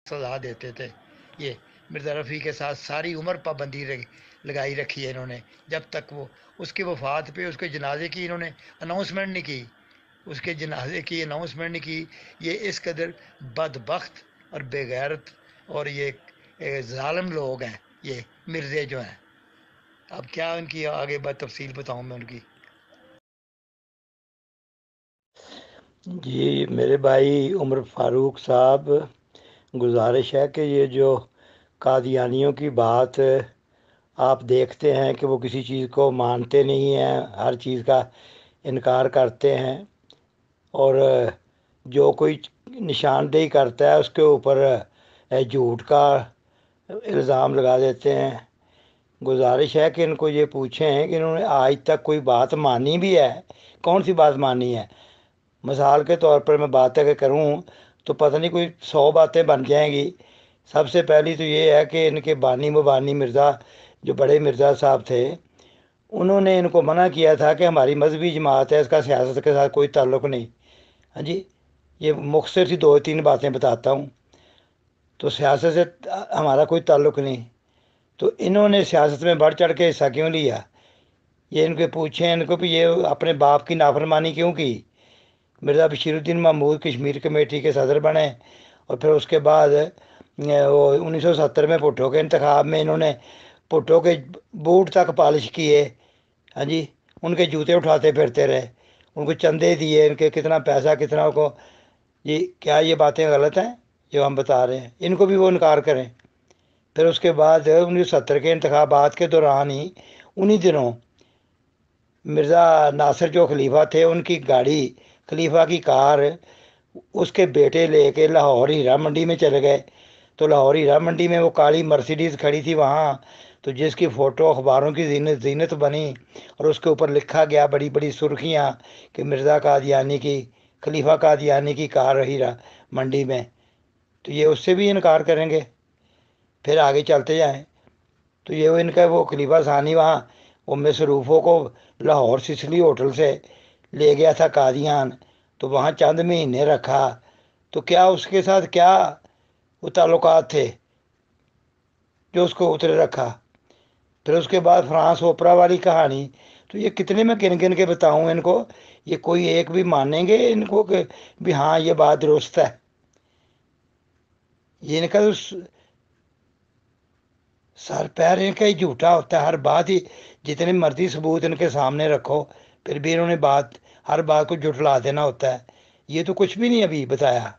سزا دیتے تھے۔ یہ مرزا رفیع کے ساتھ ساری عمر پابندی لگائی رکھی ہے انہوں نے، جب تک وہ اس کی وفات پہ اس کے جنازے کی انہوں نے اناؤنسمنٹ نہیں کی، اس کے جنازے کی اناؤنسمنٹ نہیں کی۔ یہ اس قدر بدبخت اور بے غیرت اور یہ ظالم لوگ ہیں یہ مرزے جو ہیں۔ اب کیا ان کی آگے بات تفصیل بتاؤں میں ان کی؟ جی میرے بھائی عمر فاروق صاحب، گزارش ہے کہ یہ جو قادیانیوں کی بات آپ دیکھتے ہیں کہ وہ کسی چیز کو مانتے نہیں ہیں، ہر چیز کا انکار کرتے ہیں، اور جو کوئی نشاندہی کرتا ہے اس کے اوپر جھوٹ کا الزام لگا دیتے ہیں۔ گزارش ہے کہ ان کو یہ پوچھیں کہ انہوں نے آج تک کوئی بات مانی بھی ہے؟ کون سی بات مانی ہے؟ مثال کے طور پر میں بات اگر کروں تو پتہ نہیں کوئی 100 باتیں بن جائیں گی۔ سب سے پہلی تو یہ ہے کہ ان کے بانی مبانی مرزا جو بڑے مرزا صاحب تھے، انہوں نے ان کو منع کیا تھا کہ ہماری مذہبی جماعت ہے، اس کا سیاست کے ساتھ کوئی تعلق نہیں۔ ہاں جی، یہ مختصر سی 2-3 باتیں بتاتا ہوں۔ تو سیاست سے ہمارا کوئی تعلق نہیں، تو انہوں نے سیاست میں بڑھ چڑھ کے حصہ کیوں لیا؟ یہ ان کے پوچھیں ان کو بھی، یہ اپنے باپ کی نافرمانی کیوں کی؟ مرزا بشیر الدین محمود کشمیر کمیٹی کے صدر بنے، اور پھر اس کے بعد وہ 1970 میں بھٹو کے انتخاب میں انہوں نے بھٹو کے بوٹ تک پالش کیے۔ ہاں جی، ان کے جوتے اٹھاتے پھرتے رہے، ان کو چندے دیے، ان کے کتنا پیسہ کتنا کو۔ جی کیا یہ باتیں غلط ہیں جو ہم بتا رہے ہیں؟ ان کو بھی وہ انکار کریں۔ پھر اس کے بعد 1970 کے انتخابات کے دوران ہی انہی دنوں مرزا ناصر جو خلیفہ تھے، ان کی گاڑی خلیفہ کی کار اس کے بیٹے لے کے لاہور ہیرا منڈی میں چلے گئے۔ تو لاہور ہیرا منڈی میں وہ کالی مرسیڈیز کھڑی تھی وہاں، تو جس کی فوٹو اخباروں کی زینت بنی، اور اس کے اوپر لکھا گیا بڑی بڑی سرخیاں کہ مرزا قادیانی کی، خلیفہ قادیانی کی کار ہیرا منڈی میں۔ تو یہ اس سے بھی انکار کریں گے؟ پھر آگے چلتے جائیں تو یہ ان کا وہ خلیفہ ثانی وہاں وہ مصروفوں کو لاہور سسلی ہوٹل سے لے گیا تھا قادیان، تو وہاں چند مہینے رکھا، تو کیا اس کے ساتھ کیا وہ تعلقات تھے جو اس کو اترے رکھا؟ پھر اس کے بعد فرانس اوپرا والی کہانی، تو یہ کتنے میں گن گن کے بتاؤں ان کو؟ یہ کوئی ایک بھی مانیں گے ان کو کہ بھی ہاں یہ بات درست ہے؟ یہ ان کا سر پیر ان کا ہی جھوٹا ہوتا ہے، ہر بات ہی جتنے مرضی ثبوت ان کے سامنے رکھو پھر بھی انہوں نے ہر بات کو جھٹلا دینا ہوتا ہے۔ یہ تو کچھ بھی نہیں ابھی بتایا۔